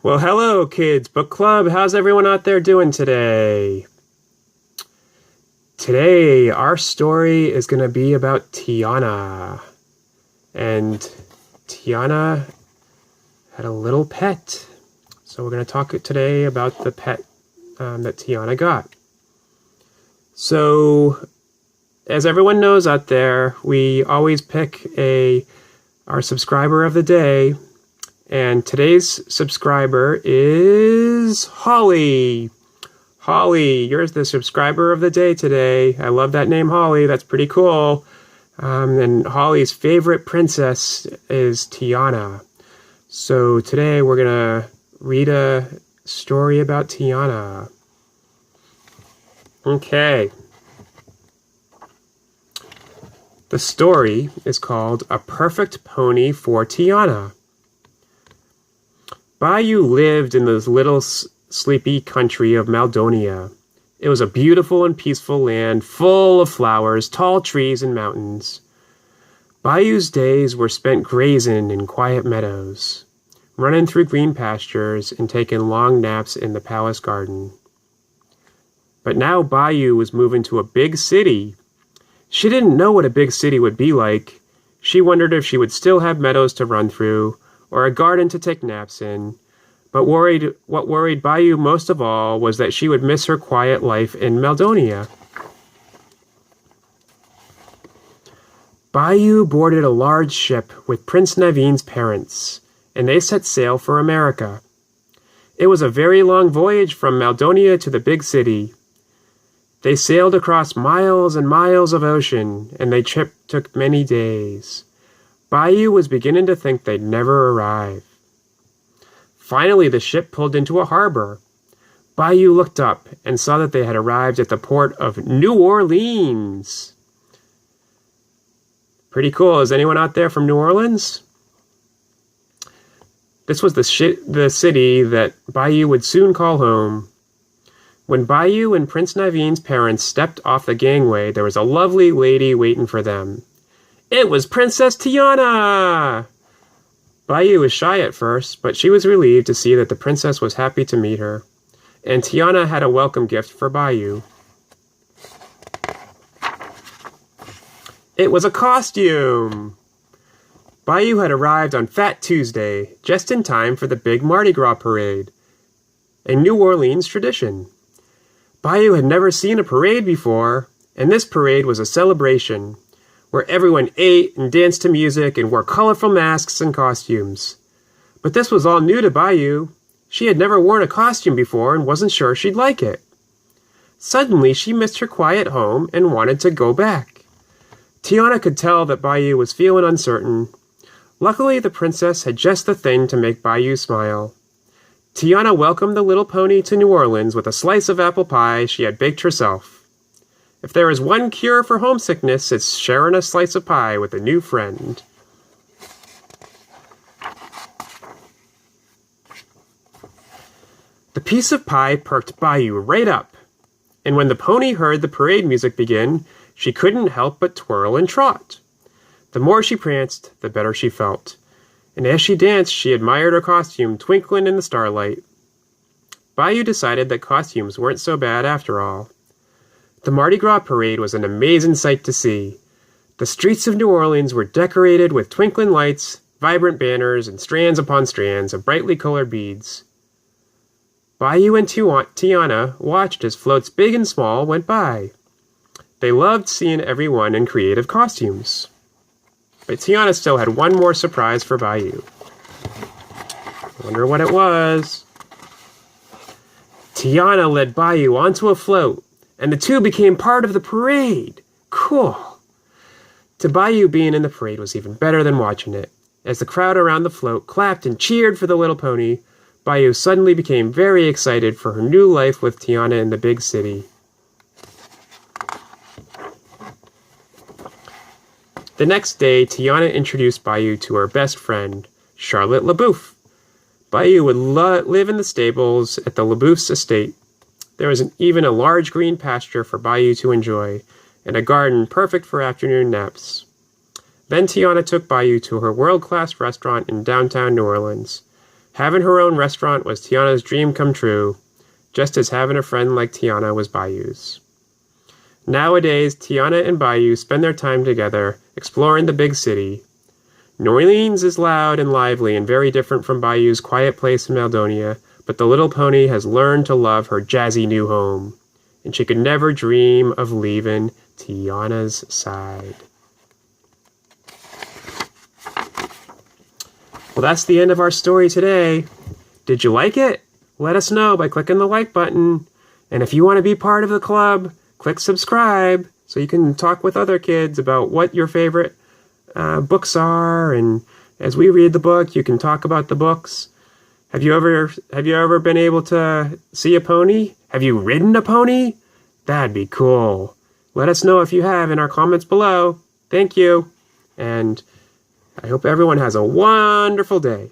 Well, hello, kids. Book club. How's everyone out there doing today? Today, our story is going to be about Tiana. And Tiana had a little pet. So we're going to talk today about the pet that Tiana got. So, as everyone knows out there, we always pick our subscriber of the day. And today's subscriber is Holly. Holly, you're the subscriber of the day today. I love that name, Holly. That's pretty cool. And Holly's favorite princess is Tiana. So today we're going to read a story about Tiana. Okay. The story is called A Perfect Pony for Tiana. Bayou lived in the little sleepy country of Maldonia. It was a beautiful and peaceful land full of flowers, tall trees, and mountains. Bayou's days were spent grazing in quiet meadows, running through green pastures, and taking long naps in the palace garden. But now Bayou was moving to a big city. She didn't know what a big city would be like. She wondered if she would still have meadows to run through, or a garden to take naps in. But what worried Bayou most of all was that she would miss her quiet life in Maldonia. Bayou boarded a large ship with Prince Naveen's parents, and they set sail for America. It was a very long voyage from Maldonia to the big city. They sailed across miles and miles of ocean, and their trip took many days. Bayou was beginning to think they'd never arrive. Finally, the ship pulled into a harbor. Bayou looked up and saw that they had arrived at the port of New Orleans. Pretty cool. Is anyone out there from New Orleans? This was the city that Bayou would soon call home. When Bayou and Prince Naveen's parents stepped off the gangway, there was a lovely lady waiting for them. It was Princess Tiana! Bayou was shy at first, but she was relieved to see that the princess was happy to meet her. And Tiana had a welcome gift for Bayou. It was a costume! Bayou had arrived on Fat Tuesday, just in time for the big Mardi Gras parade, a New Orleans tradition. Bayou had never seen a parade before, and this parade was a celebration, where everyone ate and danced to music and wore colorful masks and costumes. But this was all new to Bayou. She had never worn a costume before and wasn't sure she'd like it. Suddenly, she missed her quiet home and wanted to go back. Tiana could tell that Bayou was feeling uncertain. Luckily, the princess had just the thing to make Bayou smile. Tiana welcomed the little pony to New Orleans with a slice of apple pie she had baked herself. If there is one cure for homesickness, it's sharing a slice of pie with a new friend. The piece of pie perked Bayou right up, and when the pony heard the parade music begin, she couldn't help but twirl and trot. The more she pranced, the better she felt, and as she danced, she admired her costume twinkling in the starlight. Bayou decided that costumes weren't so bad after all. The Mardi Gras parade was an amazing sight to see. The streets of New Orleans were decorated with twinkling lights, vibrant banners, and strands upon strands of brightly colored beads. Bayou and Tiana watched as floats big and small went by. They loved seeing everyone in creative costumes. But Tiana still had one more surprise for Bayou. I wonder what it was. Tiana led Bayou onto a float, and the two became part of the parade. Cool. To Bayou, being in the parade was even better than watching it. As the crowd around the float clapped and cheered for the little pony, Bayou suddenly became very excited for her new life with Tiana in the big city. The next day, Tiana introduced Bayou to her best friend, Charlotte LeBouf. Bayou would live in the stables at the LeBouf's estate. There was even a large green pasture for Bayou to enjoy, and a garden perfect for afternoon naps. Then Tiana took Bayou to her world-class restaurant in downtown New Orleans. Having her own restaurant was Tiana's dream come true, just as having a friend like Tiana was Bayou's. Nowadays, Tiana and Bayou spend their time together, exploring the big city. New Orleans is loud and lively and very different from Bayou's quiet place in Maldonia, but the little pony has learned to love her jazzy new home, and she could never dream of leaving Tiana's side. Well, that's the end of our story today. Did you like it? Let us know by clicking the like button. And if you want to be part of the club, click subscribe so you can talk with other kids about what your favorite books are. And as we read the book, you can talk about the books. Have you ever been able to see a pony? Have you ridden a pony? That'd be cool. Let us know if you have in our comments below. Thank you. And I hope everyone has a wonderful day.